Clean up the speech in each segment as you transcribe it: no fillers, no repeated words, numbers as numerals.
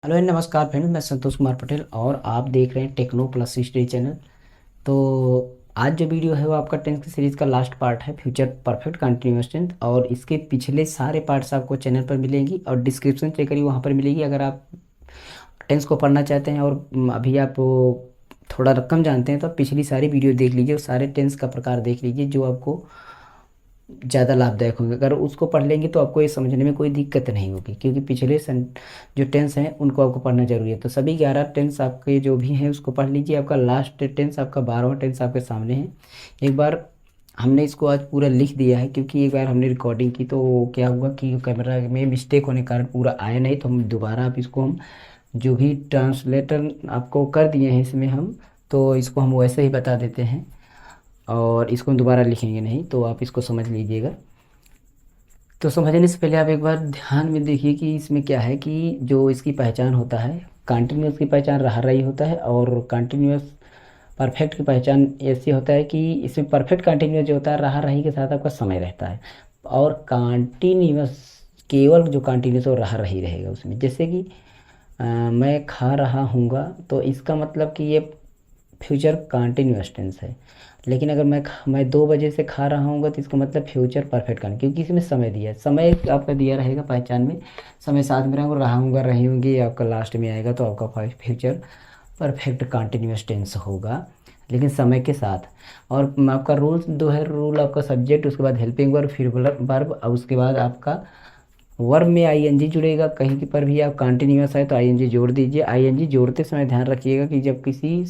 Hello and नमस्कार friends, मैं संतोष कुमार पटेल और आप देख रहे हैं टेक्नो प्लस हिस्ट्री चैनल। तो आज जो वीडियो है वो आपका टेंथ की सीरीज़ का लास्ट पार्ट है, फ्यूचर परफेक्ट कंटिन्यूअस टेंस। और इसके पिछले सारे पार्ट्स आपको चैनल पर मिलेंगी और डिस्क्रिप्शन चेक करिए, वहाँ पर मिलेगी। अगर आप टेंस को पढ़ना चाहते हैं और अभी आप थोड़ा रकम जानते हैं तो आप पिछली सारी वीडियो देख लीजिए और सारे टेंस का प्रकार देख लीजिए जो आपको ज़्यादा लाभदायक होंगे। अगर उसको पढ़ लेंगे तो आपको ये समझने में कोई दिक्कत नहीं होगी, क्योंकि पिछले जो टेंस हैं उनको आपको पढ़ना जरूरी है। तो सभी 11 टेंस आपके जो भी हैं उसको पढ़ लीजिए। आपका लास्ट टेंस, आपका 12वां टेंस आपके सामने है। एक बार हमने इसको आज पूरा लिख दिया है, क्योंकि एक बार हमने रिकॉर्डिंग की तो क्या हुआ कि कैमरा में मिस्टेक होने के कारण पूरा आया नहीं। तो हम दोबारा आप इसको हम जो भी ट्रांसलेटर आपको कर दिए हैं इसमें हम, तो इसको हम वैसे ही बता देते हैं और इसको हम दोबारा लिखेंगे नहीं, तो आप इसको समझ लीजिएगा। तो समझने से पहले आप एक बार ध्यान में देखिए कि इसमें क्या है कि जो इसकी पहचान होता है, कंटिन्यूअस की पहचान रहा रही होता है और कंटिन्यूअस परफेक्ट की पहचान ऐसी होता है कि इसमें परफेक्ट कंटिन्यूअस जो होता है रहा रही के साथ आपका समय रहता है, और कंटिन्यूअस केवल जो कंटिन्यूअस वो रहा रही रहेगा उसमें। जैसे कि मैं खा रहा हूँगा, तो इसका मतलब कि ये फ्यूचर कंटिन्यूअस टेंस है। लेकिन अगर मैं 2 बजे से खा रहा हूँगा तो इसका मतलब फ्यूचर परफेक्ट करना, क्योंकि इसमें समय दिया है। समय आपका दिया रहेगा पहचान में, समय साथ में रहेगा, रहा हूँगा रही होंगी, ये आपका लास्ट में आएगा तो आपका फ्यूचर परफेक्ट कंटिन्यूअस टेंस होगा, लेकिन समय के साथ। और आपका रूल दो है, रूल आपका सब्जेक्ट, उसके बाद हेल्पिंग वर्ब, फिर वर्ब, और उसके बाद आपका वर्ब में आईएनजी जुड़ेगा। कहीं के पर भी आप कंटिन्यूअस है तो आईएनजी जोड़ दीजिए। आईएनजी जोड़ते समय ध्यान रखिएगा कि जब किसी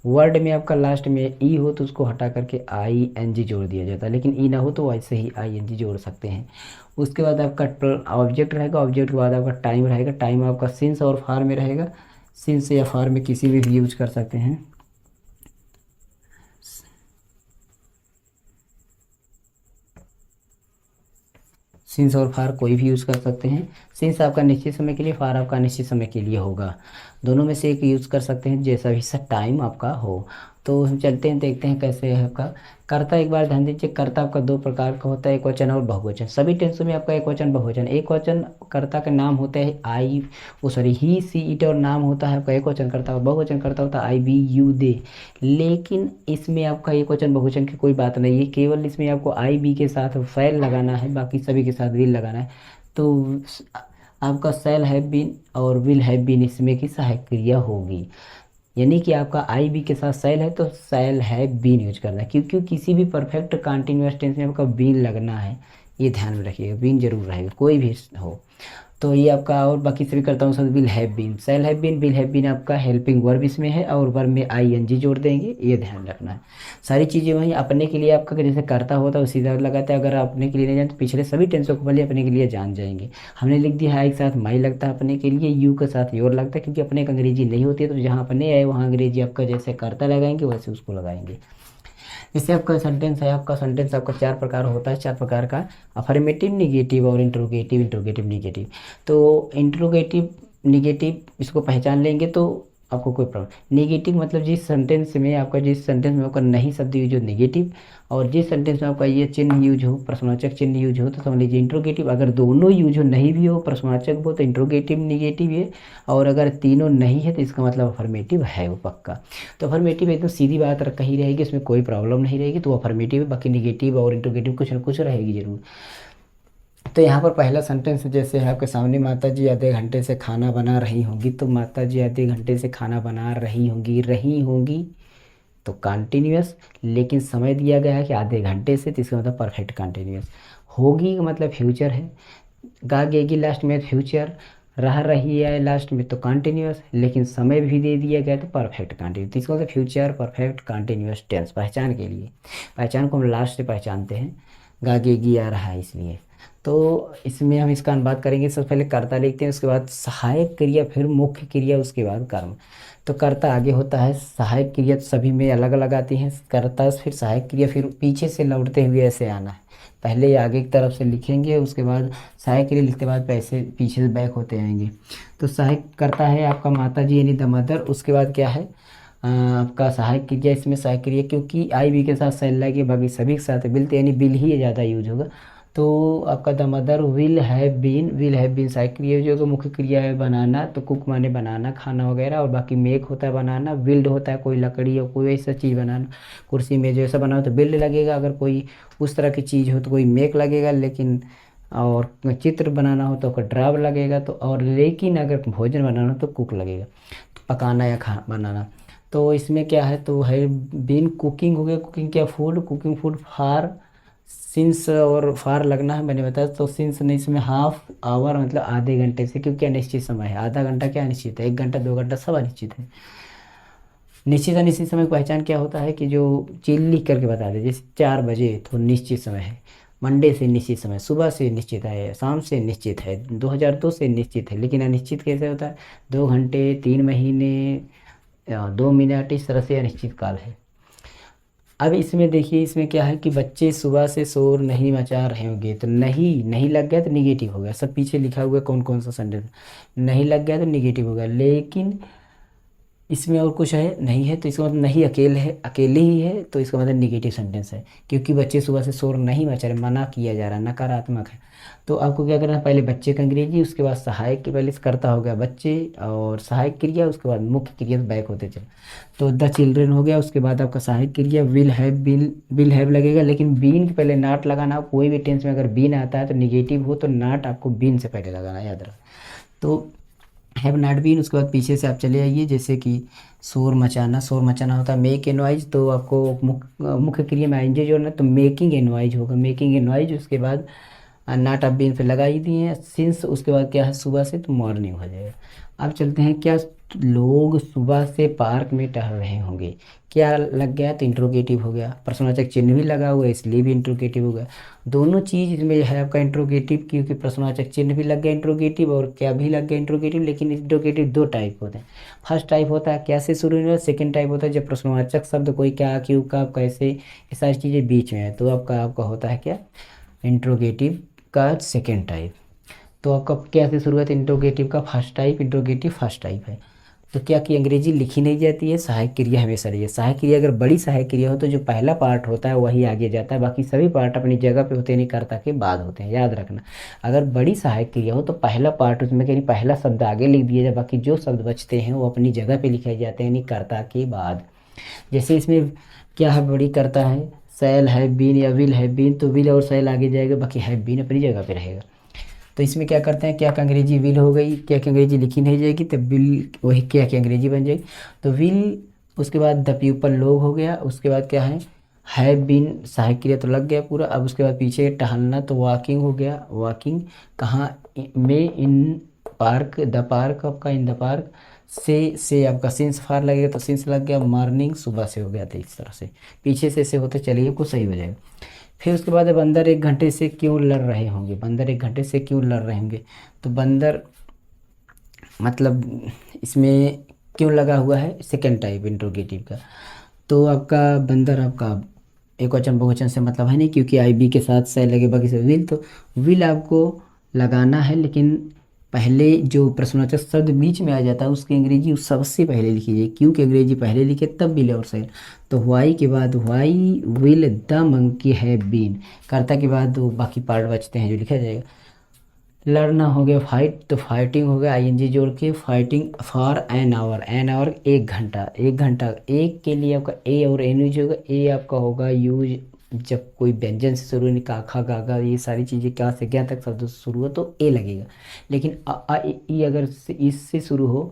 वर्ड में आपका लास्ट में ई हो तो उसको हटा करके आई एन जी जोड़ दिया जाता है, लेकिन ई ना हो तो वैसे ही आई एन जी जोड़ सकते हैं। उसके बाद आपका ऑब्जेक्ट रहेगा, ऑब्जेक्ट के बाद आपका टाइम रहेगा। टाइम आपका सिंस और फार में रहेगा, सिंस या फार में किसी भी यूज कर सकते हैं। सिंस और फार कोई भी यूज़ कर सकते हैं। सिंस आपका निश्चित समय के लिए, फार आपका निश्चित समय के लिए होगा। दोनों में से एक यूज़ कर सकते हैं जैसा भी सा टाइम आपका हो। तो हम चलते हैं, देखते हैं कैसे है आपका कर्ता। एक बार ध्यान दीजिए, कर्ता आपका दो प्रकार का होता है, एक वचन और बहुवचन। सभी टेंसों में आपका एक वचन बहुवचन। एक वचन कर्ता का नाम होता है आई, वो सॉरी ही सी इट, और नाम होता है आपका एक वचन कर्ता, और बहुवचन कर्ता होता है आई वी यू दे। लेकिन इसमें आपका एक वचन बहुवचन की कोई बात नहीं है, केवल इसमें आपको आई बी के साथ फैल लगाना है, बाकी सभी के साथ विल लगाना है। तो आपका सेल हैव बीन और विल हैव बीन इसमें की सहायक क्रिया होगी। यानी कि आपका आई बी के साथ सेल है तो सेल हैव बीन यूज करना है, क्योंकि किसी भी परफेक्ट कंटिन्यूअस टेंस में आपका बीन लगना है, ये ध्यान में रखिएगा। बीन जरूर रहेगा कोई भी हो। तो ये आपका, और बाकी सभी करता हूँ सब will have been, shall have been, will have been आपका हेल्पिंग वर्ब इसमें है, और वर्ब में आई एन जी जोड़ देंगे, ये ध्यान रखना है। सारी चीज़ें वहीं अपने के लिए आपका जैसे करता होता है उसी तरह लगाता है। अगर अपने के लिए नहीं जान तो पिछले सभी टेंसों को पहले अपने के लिए जान जाएंगे। हमने लिख दिया है, एक साथ माई लगता है अपने के लिए, यू के साथ योर लगता है, क्योंकि अपने का अंग्रेजी नहीं होती है, तो जहाँ अपने आए वहाँ अंग्रेजी आपका जैसे करता लगाएंगे वैसे उसको लगाएंगे। जैसे आपका सेंटेंस है, आपका सेंटेंस आपका 4 प्रकार होता है, 4 प्रकार का, अफर्मेटिव, निगेटिव और इंट्रोगेटिव। इंट्रोगेटिव निगेटिव, तो इंट्रोगेटिव निगेटिव इसको पहचान लेंगे तो आपको कोई प्रॉब्लम। निगेटिव मतलब जिस सेंटेंस में आपका, जिस सेंटेंस में आपका नहीं शब्द यूज हो निगेटिव, और जिस सेंटेंस में आपका ये चिन्ह यूज हो, प्रश्नवाचक चिन्ह यूज हो, तो समझ लीजिए इंट्रोगेटिव। अगर दोनों यूज हो, नहीं भी हो, प्रश्नवाचक हो, तो इंट्रोगेटिव निगेटिव है। और अगर तीनों नहीं है तो इसका मतलब अफर्मेटिव है वो पक्का। तो अफर्मेटिव एकदम सीधी बात कही रहेगी, इसमें कोई प्रॉब्लम नहीं रहेगी, तो अफर्मेटिव है। बाकी निगेटिव और इंट्रोगेटिव कुछ ना कुछ रहेगी जरूर। तो यहाँ पर पहला सेंटेंस जैसे है आपके सामने, माता जी आधे घंटे से खाना बना रही होंगी, तो माता जी आधे घंटे से खाना बना रही होंगी, रही होंगी तो कंटिन्यूअस, लेकिन समय दिया गया है कि आधे घंटे से, तो इसका मतलब परफेक्ट कंटिन्यूअस। होगी का मतलब फ्यूचर है, गा गेगी लास्ट में फ्यूचर, रह रही है लास्ट में तो कंटिन्यूअस, लेकिन समय भी दे दिया गया तो परफेक्ट कंटिन्यूस। तो इसका मतलब फ्यूचर परफेक्ट कंटिन्यूअस टेंस पहचान के लिए, पहचान को हम लास्ट से पहचानते हैं, गा गेगी आ रहा है इसलिए। तो इसमें हम इसका अनुवाद करेंगे। सबसे पहले कर्ता लिखते हैं, उसके बाद सहायक क्रिया, फिर मुख्य क्रिया, उसके बाद कर्म। तो कर्ता आगे होता है, सहायक क्रिया तो सभी में अलग अलग आती हैं, कर्ता फिर सहायक क्रिया, फिर पीछे से लौटते हुए ऐसे आना है। पहले आगे की तरफ से लिखेंगे, उसके बाद सहायक क्रिया लिखते बाद पैसे पीछे से बैक होते आएंगे। तो सहायक करता है आपका माता जी यानी द मदर। उसके बाद क्या है आपका सहायक क्रिया, इसमें सहायक क्रिया क्योंकि आई बी के साथ सेल लगे, बाकी सभी के साथ बिल, तो यानी बिल ही ज़्यादा यूज होगा। तो आपका the mother will have been सहायक क्रिया जो कि मुख्य क्रिया है बनाना, तो कुक माने बनाना खाना वगैरह, और बाकी मेक होता है बनाना, बिल्ड होता है कोई लकड़ी और कोई ऐसा चीज़ बनाना, कुर्सी मेज ऐसा बनाओ तो बिल्ड लगेगा, अगर कोई उस तरह की चीज़ हो तो कोई मेक लगेगा, लेकिन और चित्र बनाना हो तो आपका ड्राव लगेगा, तो और लेकिन अगर भोजन बनाना हो तो कुक लगेगा, तो पकाना या खा बनाना। तो इसमें क्या है, तो है बीन कुकिंग हो गया, कुकिंग क्या फूड, कुकिंग फूड फार सिंस, और फार लगना है मैंने बताया, तो सिंस नहीं, इसमें हाफ आवर मतलब आधे घंटे से, क्योंकि अनिश्चित समय है, आधा घंटा क्या अनिश्चित है, 1 घंटा 2 घंटा सब अनिश्चित है। निश्चित अनिश्चित समय की पहचान क्या होता है कि जो चीज लिख करके बता दे, जैसे 4 बजे तो निश्चित समय है, मंडे से निश्चित समय, सुबह से निश्चित है, शाम से निश्चित है, 2002 से निश्चित है, लेकिन अनिश्चित कैसे होता है, 2 घंटे 3 महीने 2 मिनट, इस तरह से अनिश्चित काल है। अब इसमें देखिए, इसमें क्या है कि बच्चे सुबह से शोर नहीं मचा रहे होंगे, तो नहीं नहीं लग गया तो निगेटिव हो गया, सब पीछे लिखा हुआ है कौन कौन सा सेंटेंस, नहीं लग गया तो निगेटिव हो गया, लेकिन इसमें और कुछ है नहीं है, तो इसका मतलब नहीं अकेले है, अकेले ही है, तो इसका मतलब निगेटिव सेंटेंस है, क्योंकि बच्चे सुबह से शोर नहीं मचा रहे, मना किया जा रहा है, नकारात्मक है। तो आपको क्या करना है, पहले बच्चे का अंग्रेजी, उसके बाद सहायक के, पहले कर्ता हो गया बच्चे और सहायक क्रिया, उसके बाद मुख्य क्रिया, बैक होते चले। तो द चिल्ड्रेन हो गया, उसके बाद आपका सहायक क्रिया विल हैव लगेगा, लेकिन बीन के पहले नाट लगाना, कोई भी टेंस में अगर बीन आता है तो निगेटिव हो तो नाट आपको बीन से पहले लगाना, याद रखना। तो हैव नॉट बीन, उसके बाद पीछे से आप चले आइए, जैसे कि शोर मचाना, शोर मचाना होता है मेक ए नॉइज, तो आपको मुख्य क्रिया में आएंगे जोड़ना, तो मेकिंग ए नॉइज होगा, मेकिंग ए नॉइज, उसके बाद नॉट आप बीन पे लगा ही दिए हैं, सिंस उसके बाद क्या है सुबह से, तो मॉर्निंग हो जाएगा। अब चलते हैं, क्या लोग सुबह से पार्क में टहल रहे होंगे, क्या लग गया तो इंट्रोगेटिव हो गया, प्रश्नवाचक चिन्ह भी लगा हुआ है इसलिए भी इंट्रोगेटिव हो गया, दोनों चीज़ इसमें है आपका इंट्रोगेटिव, क्योंकि प्रश्नवाचक चिन्ह भी लग गया इंट्रोगेटिव और क्या भी लग गया इंट्रोगेटिव, लेकिन इंट्रोगेटिव 2 टाइप होते हैं। फर्स्ट टाइप होता है क्या से शुरू होने वाला, सेकेंड टाइप होता है जब प्रश्नवाचक शब्द कोई क्या क्यों कब कैसे ये सारी चीज़ें बीच में है, तो आपका आपका होता है क्या इंट्रोगेटिव का सेकेंड टाइप। तो आपका क्या से शुरुआत इंट्रोगेटिव का first type, interrogative first type है। तो क्या कि अंग्रेजी लिखी नहीं जाती है, सहायक क्रिया हमेशा रही है, सहायक क्रिया अगर बड़ी सहायक क्रिया हो तो जो पहला पार्ट होता है वही आगे जाता है, बाकी सभी पार्ट अपनी जगह पे होते हैं, नहीं कर्ता के बाद होते हैं, याद रखना। अगर बड़ी सहायक क्रिया हो तो पहला पार्ट उसमें कहीं पहला शब्द आगे लिख दिया जाए, बाकी जो शब्द बचते हैं वो अपनी जगह पे लिखे जाते हैं, नहीं कर्ता के बाद। जैसे इसमें क्या है, बड़ी कर्ता है, सैल है बीन या विल है बीन, तो विल और सैल आगे जाएगा, बाकी है बीन अपनी जगह पे रहेगा। तो इसमें क्या करते हैं, क्या की अंग्रेजी विल हो गई, क्या की अंग्रेजी लिखी नहीं जाएगी तो विल वही क्या की अंग्रेजी बन जाएगी, तो विल, उसके बाद द पीपल लोग हो गया, उसके बाद क्या है बीन सहायक क्रिया तो लग गया पूरा। अब उसके बाद पीछे टहलना तो वॉकिंग हो गया, वॉकिंग कहाँ में, इन पार्क, द पार्क आपका इन द पार्क, से आपका सिंस फार लगेगा तो सिंस लग गया, मॉर्निंग सुबह से हो गया, तो इस तरह से पीछे से होते चलिए कुछ सही हो जाएगा। फिर उसके बाद बंदर 1 घंटे से क्यों लड़ रहे होंगे, बंदर 1 घंटे से क्यों लड़ रहे होंगे, तो बंदर मतलब इसमें क्यों लगा हुआ है, सेकेंड टाइप इंट्रोगेटिव का। तो आपका बंदर आपका एक वचन बहुवचन से मतलब है नहीं, क्योंकि आई बी के साथ से लगे बाकी से विल, तो विल आपको लगाना है, लेकिन पहले जो प्रश्नवाचक शब्द बीच में आ जाता है उसकी अंग्रेजी उस सबसे पहले लिखी जाए, क्योंकि अंग्रेजी पहले लिखे तब विल और सेल। तो वाई के बाद why will the monkey have been, कर्ता के बाद वो बाकी पार्ट बचते हैं जो लिखा जाएगा। लड़ना हो गया फाइट, तो फाइटिंग हो गया आईएनजी जोड़ के, फाइटिंग फॉर एन आवर 1 घंटा, 1 घंटा एक के लिए आपका ए और एन यूज होगा, ए आपका होगा यूज जब कोई व्यंजन से शुरू नहीं, का खा गा गा ये सारी चीज़ें क्या से क्या तक शब्दों से शुरू हो तो ए लगेगा, लेकिन अ आ इ ई अगर इससे शुरू हो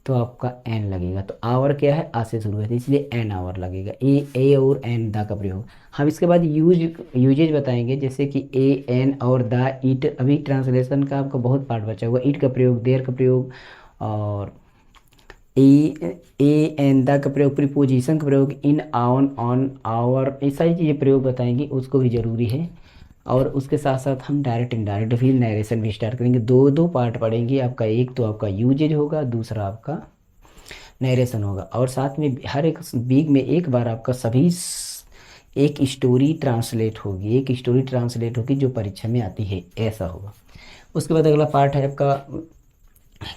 तो आपका एन लगेगा, तो आवर क्या है आ से शुरू है, तो इसलिए एन आवर लगेगा, ए और एन दा का प्रयोग। हम इसके बाद यूजेज बताएंगे, जैसे कि ए एन और द इट, अभी ट्रांसलेशन का आपका बहुत पार्ट बचा हुआ, इट का प्रयोग, देयर का प्रयोग, और ए एन द का प्रयोग, प्रीपोजिशन का प्रयोग, इन ऑन आवर, ये सारी चीज़ें प्रयोग बताएंगे, उसको भी ज़रूरी है। और उसके साथ साथ हम डायरेक्ट इनडायरेक्ट भी नरेशन भी स्टार्ट करेंगे, दो दो पार्ट पढ़ेंगे आपका, एक तो आपका यूजेज होगा, दूसरा आपका नरेशन होगा, और साथ में हर एक वीक में एक बार आपका एक स्टोरी ट्रांसलेट होगी, एक स्टोरी ट्रांसलेट होगी जो परीक्षा में आती है, ऐसा होगा। उसके बाद अगला पार्ट है आपका,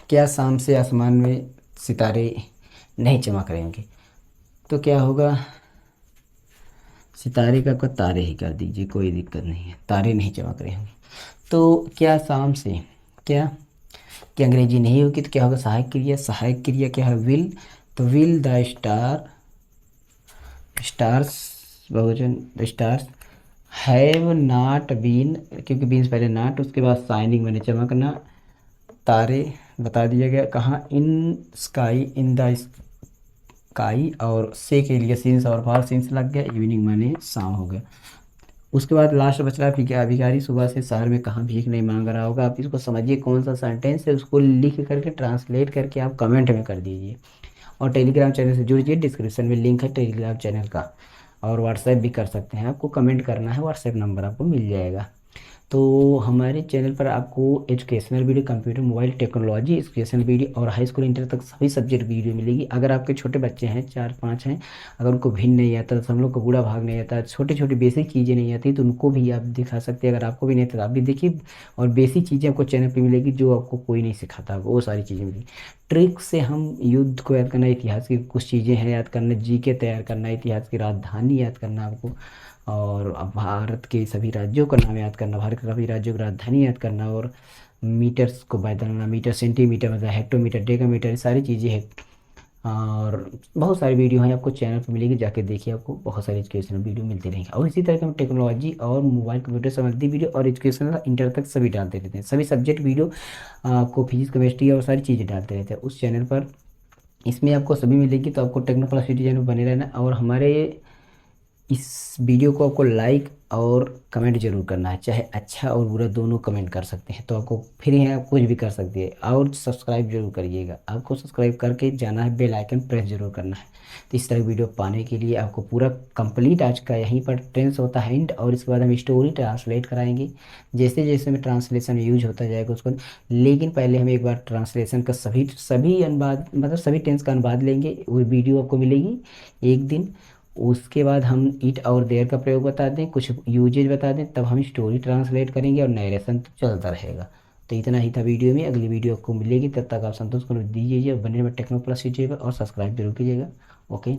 क्या शाम से आसमान में सितारे नहीं चमक रहे होंगे, तो क्या होगा, सितारे का आपका तारे ही कर दीजिए, कोई दिक्कत नहीं है, तारे नहीं चमक रहे होंगे। तो क्या शाम से क्या कि अंग्रेजी नहीं होगी तो क्या होगा, सहायक क्रिया। सहायक क्रिया क्या है, विल। तो विल द स्टार्स, बहुवचन the stars, have not been, क्योंकि बीन्स पहले नॉट, उसके बाद शाइनिंग मैंने चमकना, तारे बता दिया गया कहाँ, इन स्काई, इन द स्काई, और से के लिए सीन्स और फार, सीन्स लग गया, इवनिंग मैंने शाम हो गया। उसके बाद लास्ट बच रहा है भिखारी सुबह से शहर में कहाँ भीख नहीं मांग रहा होगा। आप इसको समझिए कौन सा सेंटेंस है, उसको लिख करके ट्रांसलेट करके आप कमेंट में कर दीजिए। और टेलीग्राम चैनल से जुड़िए, डिस्क्रिप्शन में लिंक है टेलीग्राम चैनल का। और व्हाट्सएप भी कर सकते हैं, आपको कमेंट करना है, व्हाट्सएप नंबर आपको मिल जाएगा। तो हमारे चैनल पर आपको educational video, computer mobile technology educational video और हाई स्कूल इंटर तक सभी सब्जेक्ट वीडियो मिलेगी। अगर आपके छोटे बच्चे हैं, 4-5 हैं, अगर उनको भिन्न नहीं आता, तो हम लोग को बूढ़ा भाग नहीं आता, छोटी छोटी बेसिक चीज़ें नहीं आती, तो उनको भी आप दिखा सकते हैं। अगर आपको भी नहीं आता तो आप भी देखिए, और बेसिक चीज़ें आपको चैनल पर मिलेगी जो आपको कोई नहीं सिखाता होगा, वो सारी चीज़ें मिलेगी। ट्रिक से हम युद्ध को याद करना, इतिहास की कुछ चीज़ें हैं याद करना, जीके तैयार करना, इतिहास की राजधानी याद करना आपको, और अब भारत के सभी राज्यों का नाम याद करना, भारत के सभी राज्यों की राजधानी याद करना, और मीटर्स को बदलना, मीटर सेंटीमीटर मतलब हेक्टोमीटर, डेकामीटर, ये सारी चीज़ें हैं। और बहुत सारी वीडियो हैं आपको चैनल पर मिलेगी, जाके देखिए, आपको बहुत सारी एजुकेशनल वीडियो मिलती रहेंगी। और इसी तरह के हम टेक्नोलॉजी और मोबाइल कंप्यूटर संबंधी वीडियो और एजुकेशनल इंटर तक सभी डालते रहते हैं, सभी सब्जेक्ट वीडियो आपको फिजिक्स केमिस्ट्री और सारी चीज़ें डालते रहते हैं उस चैनल पर। इसमें आपको सभी मिलेगी, तो आपको टेक्नो प्लस सिटी चैनल बने रहना। और हमारे इस वीडियो को आपको लाइक और कमेंट जरूर करना है, चाहे अच्छा और बुरा दोनों कमेंट कर सकते हैं, तो आपको फ्री है, आप कुछ भी कर सकते हैं। और सब्सक्राइब जरूर करिएगा, आपको सब्सक्राइब करके जाना है, बेल आइकन प्रेस जरूर करना है। तो इस तरह की वीडियो पाने के लिए आपको पूरा कंप्लीट आज का यहीं पर टेंस होता है एंड, और इसके बाद हम स्टोरी ट्रांसलेट कराएंगे, जैसे जैसे में ट्रांसलेशन यूज होता जाएगा उसको। लेकिन पहले हम एक बार ट्रांसलेशन का सभी सभी अनुवाद, मतलब सभी टेंस का अनुवाद लेंगे, वो वीडियो आपको मिलेगी एक दिन। उसके बाद हम इट और देयर का प्रयोग बता दें, कुछ यूजेज बता दें, तब हम स्टोरी ट्रांसलेट करेंगे और नरेशन तो चलता रहेगा। तो इतना ही था वीडियो में, अगली वीडियो आपको मिलेगी, तब तक आप संतोष को दीजिए, बने में टेक्नो प्लस कीजिएगा और सब्सक्राइब जरूर कीजिएगा। ओके।